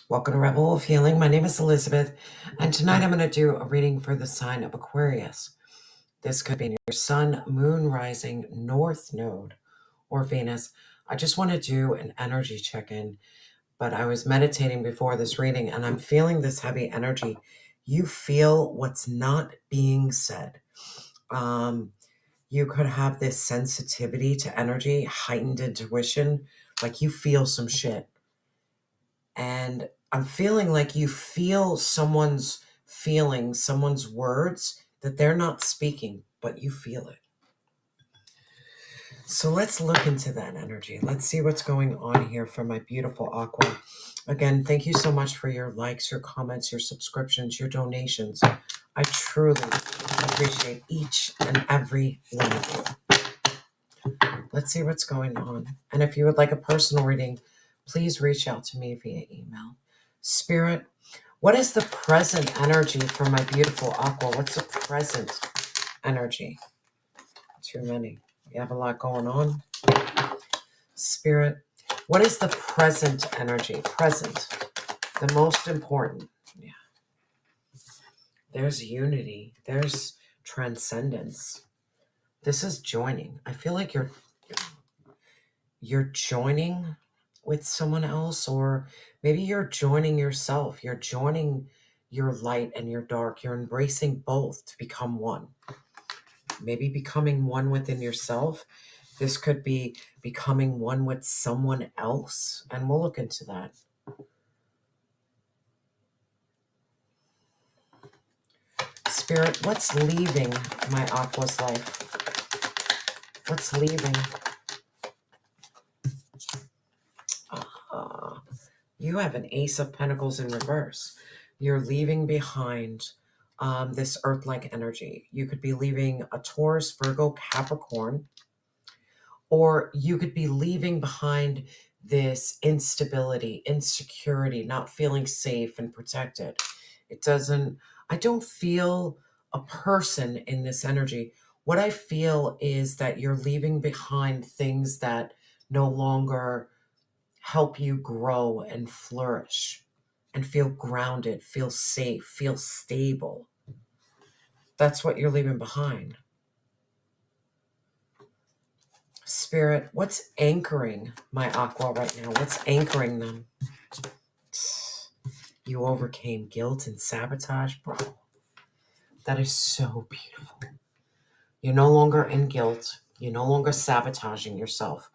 Welcome to Rebel of Healing. My name is Elizabeth, and tonight I'm going to do a reading for the sign of Aquarius. This could be your sun, moon, rising, north node, or Venus. I just want to do an energy check-in, but I was meditating before this reading, and I'm feeling this heavy energy. You feel what's not being said. You could have this sensitivity to energy, heightened intuition, like you feel some shit. And I'm feeling like you feel someone's feelings, someone's words that they're not speaking, but you feel it. So let's look into that energy. Let's see what's going on here for my beautiful Aqua. Again, thank you so much for your likes, your comments, your subscriptions, your donations. I truly appreciate each and every one of you. Let's see what's going on. And if you would like a personal reading, please reach out to me via email. Spirit, what is the present energy for my beautiful Aqua? What's the present energy? Too many. You have a lot going on. Spirit, what is the present energy? Present. The most important. Yeah. There's unity. There's transcendence. This is joining. I feel like you're joining with someone else, or maybe you're joining yourself. You're joining your light and your dark. You're embracing both to become one. Maybe becoming one within yourself. This could be becoming one with someone else, and we'll look into that. Spirit, what's leaving my Aqua's life? What's leaving? You have an Ace of Pentacles in reverse. You're leaving behind this earth-like energy. You could be leaving a Taurus, Virgo, Capricorn, or you could be leaving behind this instability, insecurity, not feeling safe and protected. I don't feel a person in this energy. What I feel is that you're leaving behind things that no longer help you grow and flourish and feel grounded, feel safe, feel stable. That's what you're leaving behind. Spirit, what's anchoring my Aqua right now? What's anchoring them? You overcame guilt and sabotage, bro. That is so beautiful. You're no longer in guilt. You're no longer sabotaging yourself.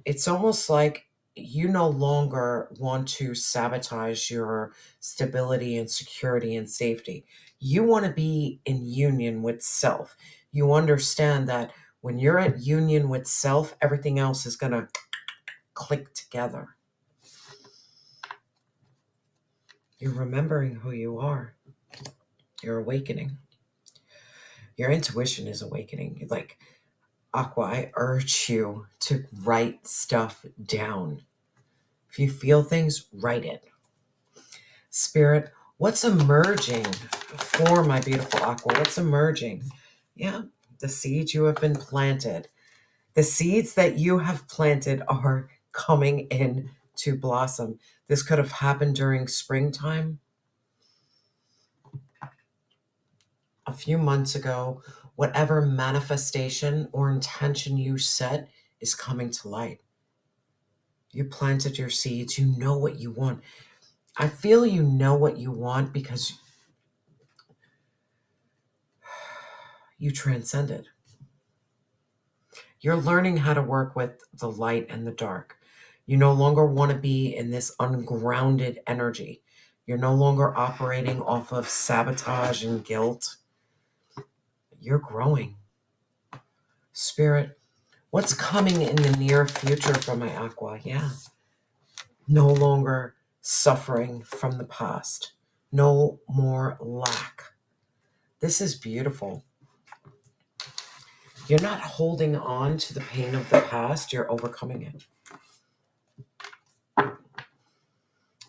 It's almost like you no longer want to sabotage your stability and security and safety. You want to be in union with self. You understand that when you're at union with self, everything else is going to click together. You're remembering who you are. You're awakening. Your intuition is awakening. Like, Aqua, I urge you to write stuff down. If you feel things, write it. Spirit, what's emerging for my beautiful Aqua? What's emerging? Yeah, the seeds you have been planted. The seeds that you have planted are coming in to blossom. This could have happened during springtime. A few months ago, whatever manifestation or intention you set is coming to light. You planted your seeds. You know what you want. I feel you know what you want because you transcended. You're learning how to work with the light and the dark. You no longer want to be in this ungrounded energy. You're no longer operating off of sabotage and guilt. You're growing. Spirit, what's coming in the near future for my Aqua? Yeah. No longer suffering from the past. No more lack. This is beautiful. You're not holding on to the pain of the past. You're overcoming it.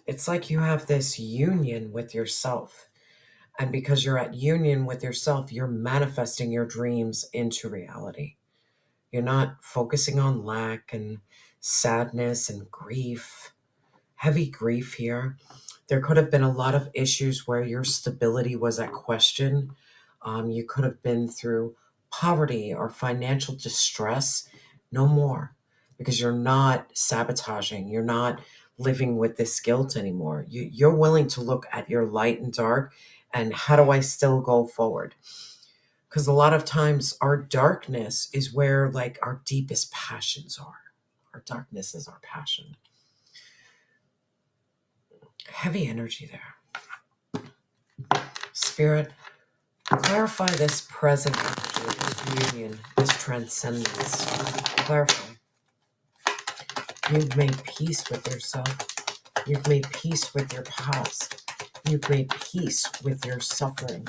It's like you have this union with yourself. And because you're at union with yourself, you're manifesting your dreams into reality. You're not focusing on lack and sadness and grief, Heavy grief here. There could have been a lot of issues where your stability was at question. You could have been through poverty or financial distress. No more, because you're not sabotaging. You're not living with this guilt anymore. You're willing to look at your light and dark and how do I still go forward? Because a lot of times our darkness is where like our deepest passions are. Our darkness is our passion. Heavy energy there. Spirit, clarify this present energy, this union, this transcendence. Clarify. You've made peace with yourself. You've made peace with your past. You've made peace with your suffering.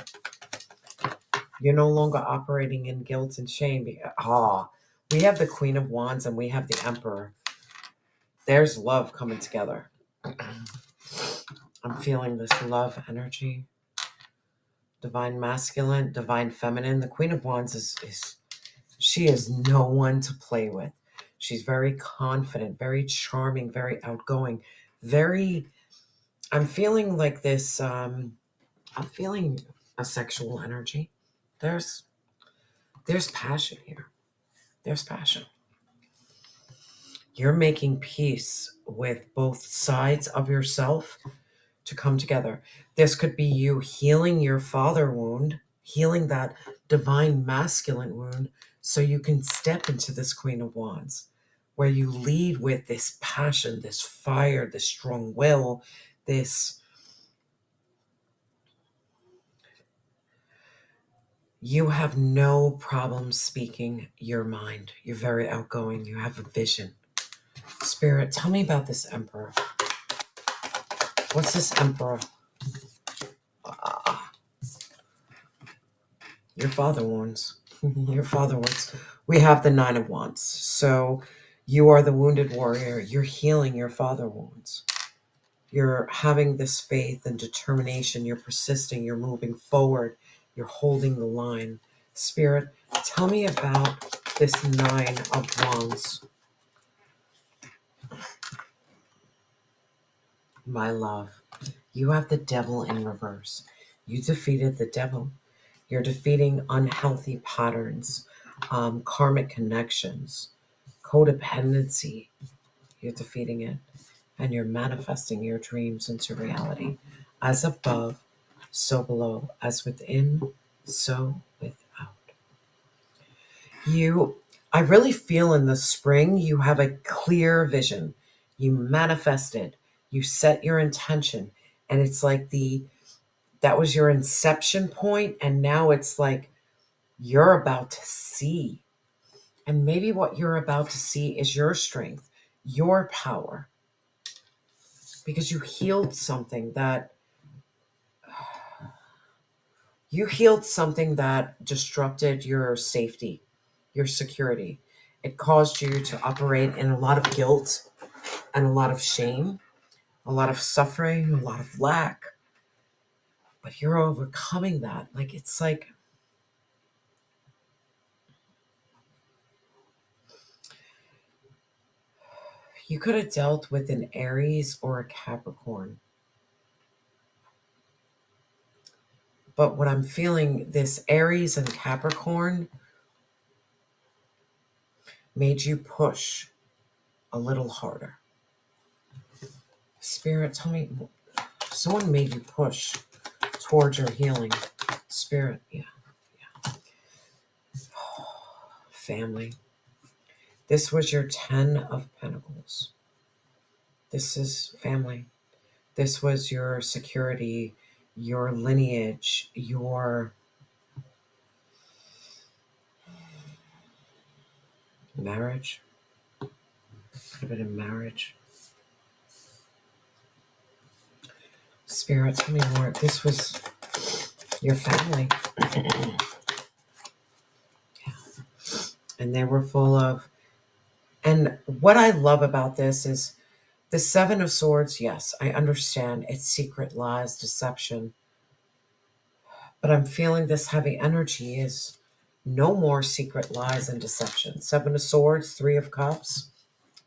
You're no longer operating in guilt and shame. We have the Queen of Wands and we have the Emperor. There's love coming together. I'm feeling this love energy. Divine masculine, divine feminine. The Queen of Wands she is no one to play with. She's very confident, very charming, very outgoing, I'm feeling like this, I'm feeling a sexual energy. There's passion here. There's passion. You're making peace with both sides of yourself to come together. This could be you healing your father wound, healing that divine masculine wound, so you can step into this Queen of Wands, where you lead with this passion, this fire, this strong will, this. You have no problem speaking your mind. You're very outgoing. You have a vision. Spirit, tell me about this Emperor. What's this Emperor? Your father wounds. Your father wounds. We have the Nine of Wands. So you are the wounded warrior. You're healing your father wounds. You're having this faith and determination. You're persisting. You're moving forward. You're holding the line. Spirit, tell me about this Nine of Wands. My love, you have the devil in reverse. You defeated the devil. You're defeating unhealthy patterns, karmic connections, codependency. You're defeating it. And you're manifesting your dreams into reality. As above, so below. As within, so without. I really feel in the spring, you have a clear vision. You manifested. You set your intention. And it's like that was your inception point. And now it's like you're about to see. And maybe what you're about to see is your strength, your power. Because you healed something that disrupted your safety, your security. It caused you to operate in a lot of guilt and a lot of shame, a lot of suffering, a lot of lack. But you're overcoming that. It's like you could have dealt with an Aries or a Capricorn. But what I'm feeling, this Aries and Capricorn made you push a little harder. Spirit, tell me, someone made you push towards your healing. Spirit, yeah. Family. This was your 10 of Pentacles. This is family. This was your security, your lineage, your marriage. Could have been a marriage. Spirit, tell me more. This was your family. Yeah. And they were full of. And what I love about this is the Seven of Swords. Yes, I understand. It's secret lies, deception. But I'm feeling this heavy energy is no more secret lies and deception. Seven of Swords, Three of Cups,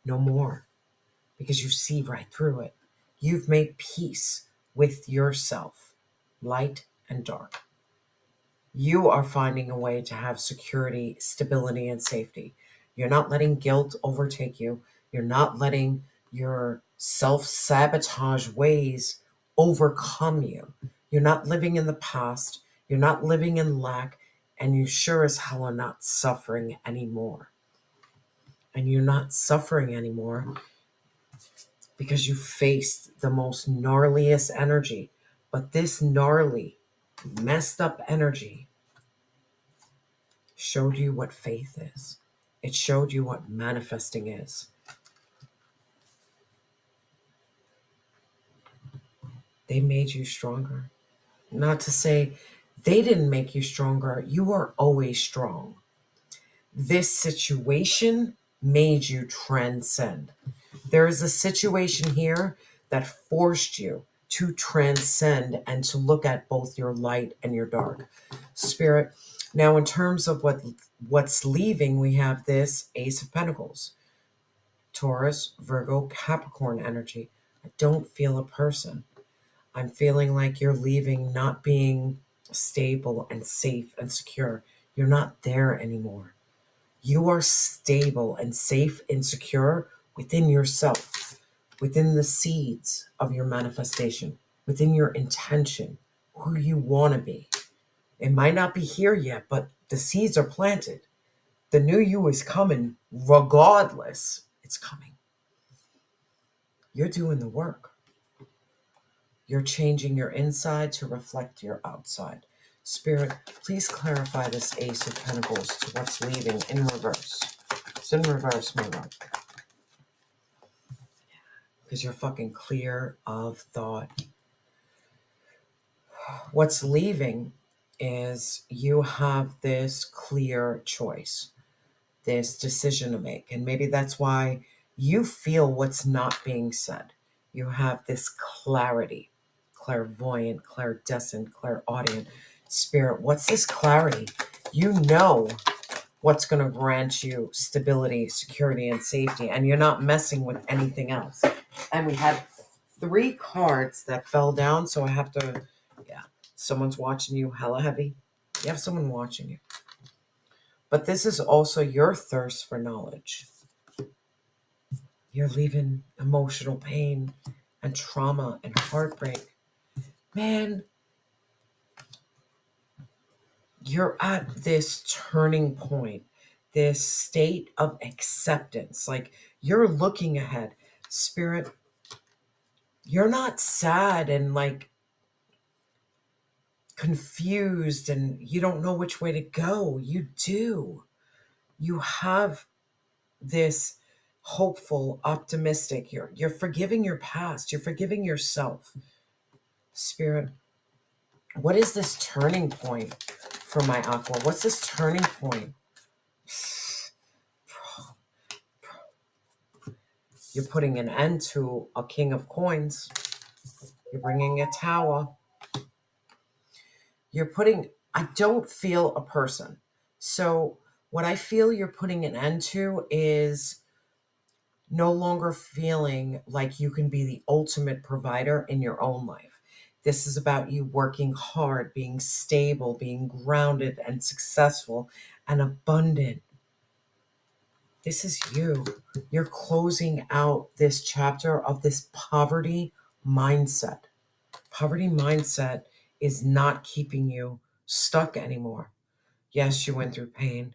no more. Because you see right through it. You've made peace with yourself, light and dark. You are finding a way to have security, stability, and safety. You're not letting guilt overtake you. You're not letting your self sabotage ways overcome you. You're not living in the past. You're not living in lack. And you sure as hell are not suffering anymore. And you're not suffering anymore because you faced the most gnarliest energy. But this gnarly, messed up energy showed you what faith is. It showed you what manifesting is. They made you stronger. Not to say they didn't make you stronger. You are always strong. This situation made you transcend. There is a situation here that forced you to transcend and to look at both your light and your dark. Spirit. Now, in terms of what's leaving, we have this Ace of Pentacles. Taurus, Virgo, Capricorn energy. I don't feel a person. I'm feeling like you're leaving not being stable and safe and secure. You're not there anymore. You are stable and safe and secure within yourself, within the seeds of your manifestation, within your intention, who you want to be. It might not be here yet, but the seeds are planted. The new you is coming regardless. It's coming. You're doing the work. You're changing your inside to reflect your outside. Spirit, please clarify this Ace of Pentacles to what's leaving in reverse. It's in reverse, my love. Because you're fucking clear of thought. What's leaving is you have this clear choice, this decision to make. And maybe that's why you feel what's not being said. You have this clarity, clairvoyant, clairdescent, clairaudient. Spirit, what's this clarity? You know what's going to grant you stability, security, and safety, and you're not messing with anything else. And we had 3 cards that fell down, so I have to, someone's watching you hella heavy. You have someone watching you. But this is also your thirst for knowledge. You're leaving emotional pain and trauma and heartbreak. Man, you're at this turning point, this state of acceptance. Like you're looking ahead. Spirit, you're not sad and like confused and you don't know which way to go. You do. You have this hopeful, optimistic. You're forgiving your past. You're forgiving yourself. Spirit, what is this turning point for my Aqua? What's this turning point? You're putting an end to a King of Coins. You're bringing a Tower. I don't feel a person. So what I feel you're putting an end to is no longer feeling like you can be the ultimate provider in your own life. This is about you working hard, being stable, being grounded and successful and abundant. This is you. You're closing out this chapter of this poverty mindset. Poverty mindset is not keeping you stuck anymore. Yes, you went through pain.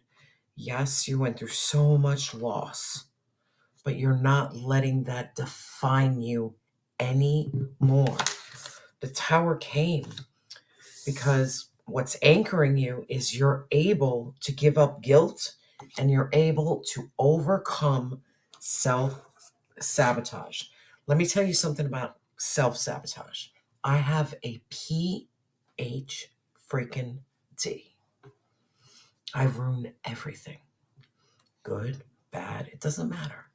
Yes, you went through so much loss, but you're not letting that define you anymore. The Tower came because what's anchoring you is you're able to give up guilt and you're able to overcome self-sabotage. Let me tell you something about self-sabotage. I have a PH freaking D. I ruin everything. Good, bad, it doesn't matter.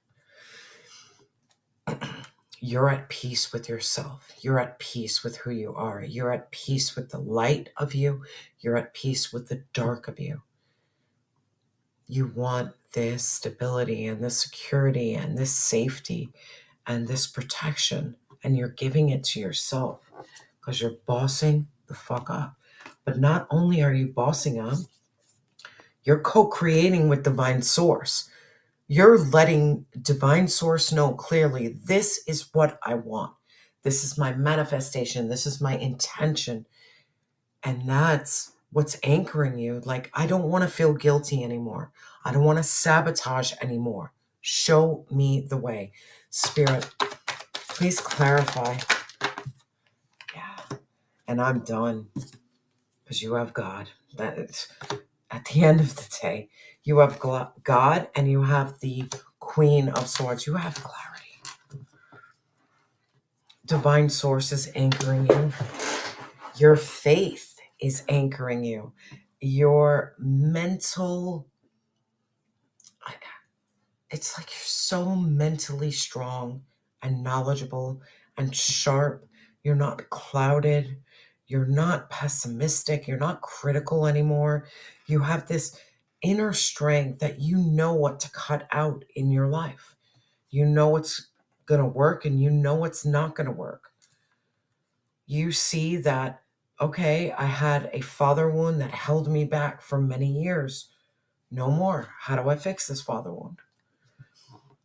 You're at peace with yourself. You're at peace with who you are. You're at peace with the light of you. You're at peace with the dark of you. You want this stability and this security and this safety and this protection and you're giving it to yourself because you're bossing the fuck up. But not only are you bossing up, you're co-creating with divine source. You're letting divine source know clearly, this is what I want. This is my manifestation. This is my intention. And that's what's anchoring you. Like, I don't want to feel guilty anymore. I don't want to sabotage anymore. Show me the way. Spirit, please clarify. Yeah. And I'm done because you have God. That at the end of the day, you have God and you have the Queen of Swords. You have clarity. Divine source is anchoring you. Your faith is anchoring you. Your mental, it's like you're so mentally strong and knowledgeable and sharp. You're not clouded. You're not pessimistic. You're not critical anymore. You have this inner strength that you know what to cut out in your life. You know what's going to work and you know what's not going to work. You see that, okay, I had a father wound that held me back for many years. No more. How do I fix this father wound?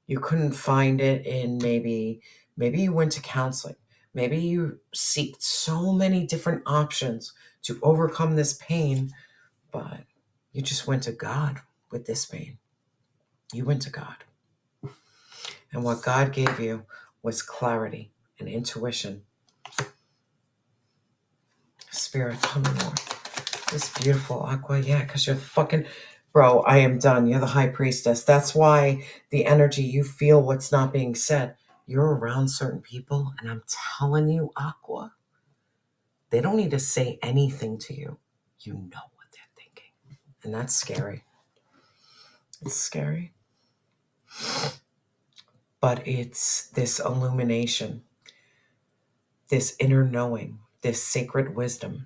You couldn't find it in maybe you went to counseling. Maybe you seeked so many different options to overcome this pain, but you just went to God with this pain. You went to God. And what God gave you was clarity and intuition. Spirit, come on, Lord. This beautiful Aqua, yeah, because you're fucking, bro, I am done. You're the high priestess. That's why the energy, you feel what's not being said. You're around certain people, and I'm telling you, Aqua, they don't need to say anything to you. You know what they're thinking. And that's scary. It's scary. But it's this illumination, this inner knowing, this sacred wisdom,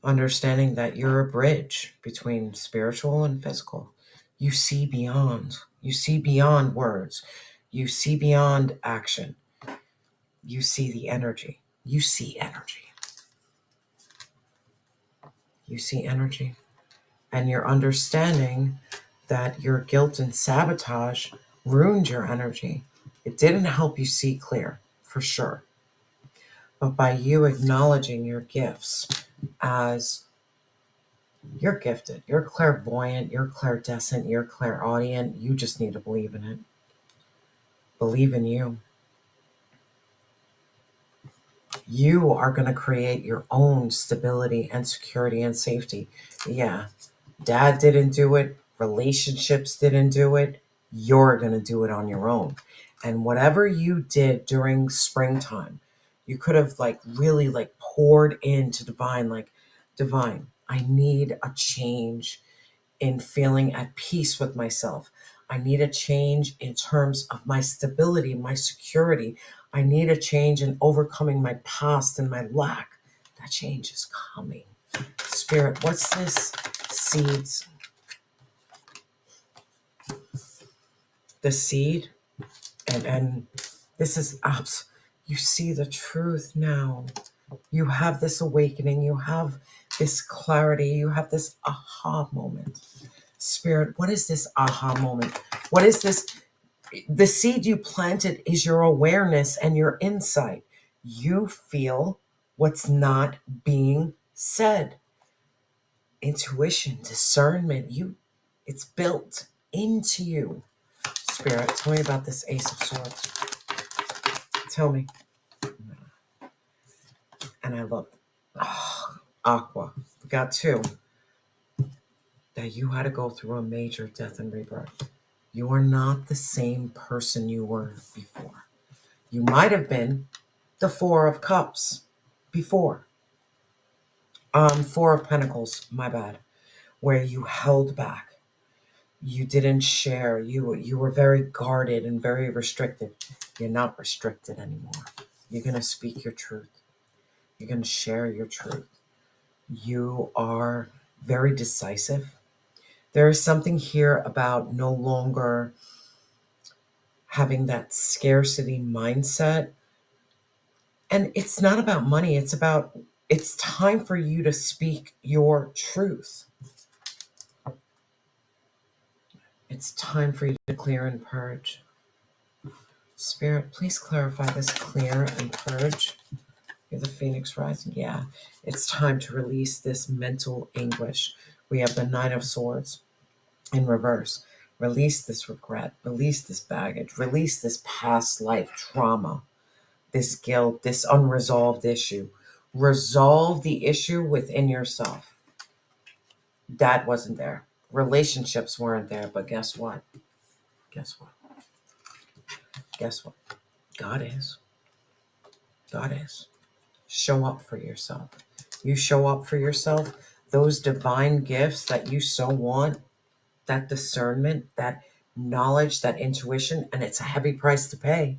understanding that you're a bridge between spiritual and physical. You see beyond. You see beyond words. You see beyond action. You see the energy. You see energy. You see energy. And you're understanding that your guilt and sabotage ruined your energy. It didn't help you see clear, for sure. But by you acknowledging your gifts as you're gifted, you're clairvoyant, you're clairdescent, you're clairaudient, you just need to believe in it. Believe in you. You are going to create your own stability and security and safety. Yeah, dad didn't do it, relationships didn't do it. You're going to do it on your own. And whatever you did during springtime, you could have really poured into divine, divine, I need a change in feeling at peace with myself. I need a change in terms of my stability, my security. I need a change in overcoming my past and my lack. That change is coming. Spirit, what's this? Seeds. The seed. And this is ups. You see the truth now. You have this awakening. You have this clarity. You have this aha moment. Spirit, what is this aha moment? What is this? The seed you planted is your awareness and your insight. You feel what's not being said. Intuition, discernment, it's built into you. Spirit, tell me about this Ace of Swords. Tell me. And I love Aqua. We got two. That you had to go through a major death and rebirth. You are not the same person you were before. You might have been the Four of Cups before. Four of Pentacles, my bad, where you held back. You didn't share. You were very guarded and very restricted. You're not restricted anymore. You're going to speak your truth. You're going to share your truth. You are very decisive. There is something here about no longer having that scarcity mindset. And it's not about money, it's time for you to speak your truth. It's time for you to clear and purge. Spirit, please clarify this clear and purge. You're the phoenix rising. Yeah, it's time to release this mental anguish. We have the Nine of Swords in reverse. Release this regret, release this baggage, release this past life trauma, this guilt, this unresolved issue. Resolve the issue within yourself. Dad wasn't there. Relationships weren't there, but guess what? Guess what? Guess what? God is. God is. Show up for yourself. You show up for yourself, those divine gifts that you so want, that discernment, that knowledge, that intuition, and it's a heavy price to pay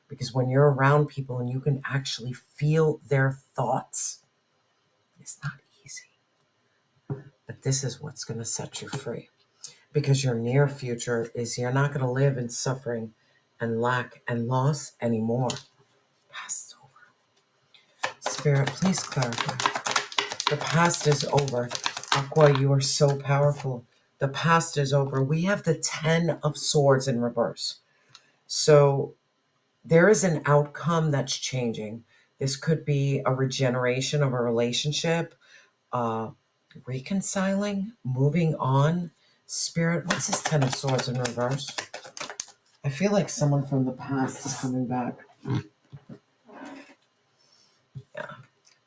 because when you're around people and you can actually feel their thoughts, it's not easy. But this is what's going to set you free because your near future is you're not going to live in suffering and lack and loss anymore. Past over. Spirit, please clarify. The past is over. Aqua, you are so powerful. The past is over. We have the 10 of Swords in reverse. So there is an outcome that's changing. This could be a regeneration of a relationship, reconciling, moving on. Spirit, what's this 10 of Swords in reverse? I feel like someone from the past is coming back. Yeah.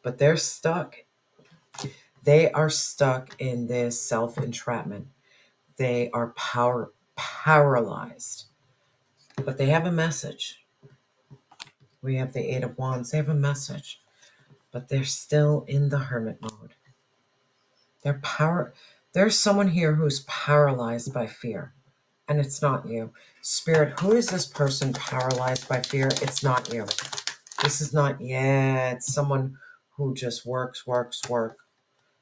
But they're stuck. They are stuck in this self-entrapment. They are paralyzed. But they have a message. We have the Eight of Wands. They have a message. But they're still in the hermit mode. There's someone here who's paralyzed by fear. And it's not you. Spirit, who is this person paralyzed by fear? It's not you. This is not, it's someone who just works.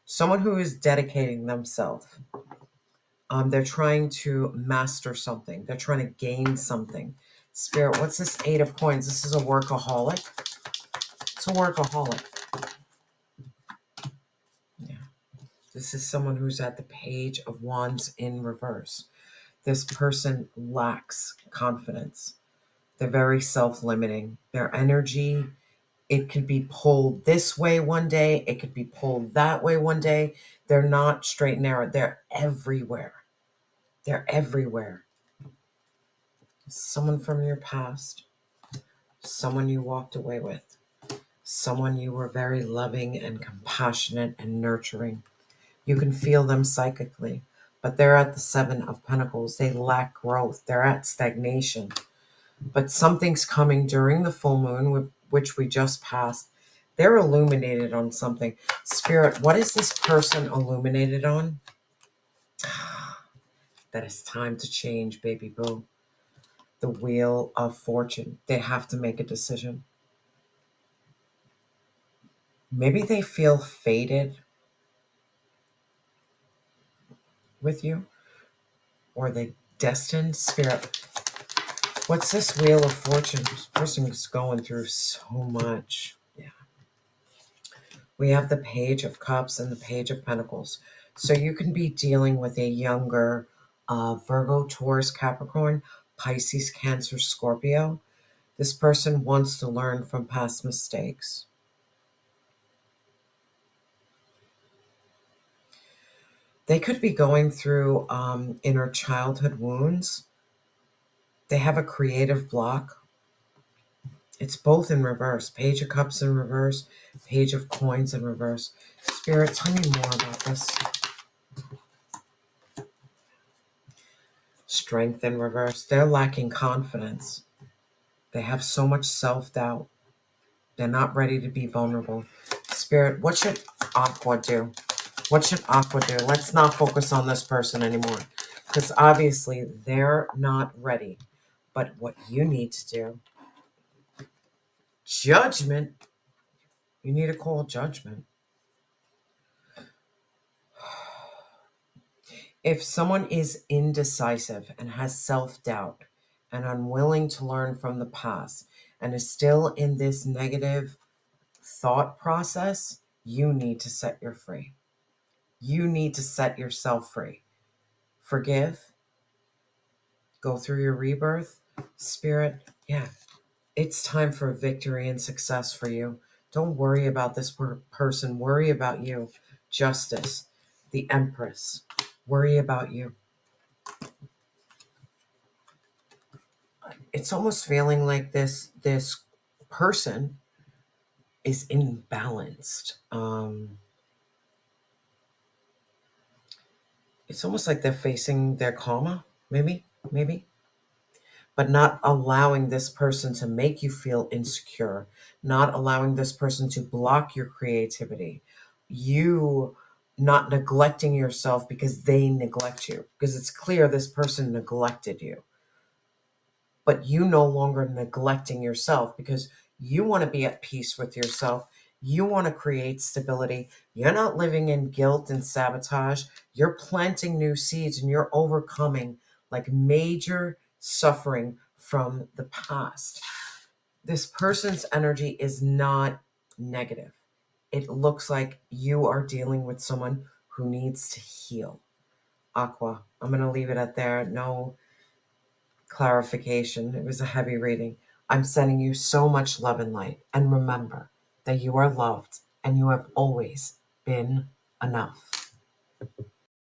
Someone who is dedicating themselves. They're trying to master something. They're trying to gain something. Spirit, what's this Eight of Coins? This is a workaholic. It's a workaholic. Yeah. This is someone who's at the Page of Wands in reverse. This person lacks confidence. They're very self-limiting. Their energy, it could be pulled this way one day. It could be pulled that way one day. They're not straight and narrow. They're everywhere. They're everywhere. Someone from your past. Someone you walked away with. Someone you were very loving and compassionate and nurturing. You can feel them psychically, but they're at the Seven of Pentacles. They lack growth. They're at stagnation. But something's coming during the full moon, which we just passed. They're illuminated on something. Spirit, what is this person illuminated on? That it's time to change, baby boo. The Wheel of Fortune. They have to make a decision. Maybe they feel fated with you, or they destined. Spirit, what's this Wheel of Fortune? This person is going through so much. Yeah. We have the Page of Cups and the Page of Pentacles. So you can be dealing with a younger Virgo, Taurus, Capricorn, Pisces, Cancer, Scorpio. This person wants to learn from past mistakes. They could be going through inner childhood wounds. They have a creative block. It's both in reverse. Page of Cups in reverse, Page of Coins in reverse. Spirit, tell me more about this. Strength in reverse. They're lacking confidence. They have so much self-doubt. They're not ready to be vulnerable. Spirit, what should Aqua do? What should Aqua do? Let's not focus on this person anymore. Because obviously they're not ready. But what you need to do, judgment. You need to call judgment. If someone is indecisive and has self-doubt, and unwilling to learn from the past and is still in this negative thought process, you need to set your free. You need to set yourself free. Forgive, go through your rebirth, spirit. Yeah, it's time for victory and success for you. Don't worry about this person, worry about you. Justice, the Empress, worry about you. It's almost feeling like this person is imbalanced. It's almost like they're facing their karma, maybe, but not allowing this person to make you feel insecure, not allowing this person to block your creativity, you not neglecting yourself because they neglect you, because it's clear this person neglected you, but you no longer neglecting yourself because you want to be at peace with yourself. You want to create stability. You're not living in guilt and sabotage. You're planting new seeds and you're overcoming like major suffering from the past. This person's energy is not negative. It looks like you are dealing with someone who needs to heal. Aqua, I'm going to leave it at there. No clarification. It was a heavy reading. I'm sending you so much love and light. And remember that you are loved and you have always been enough.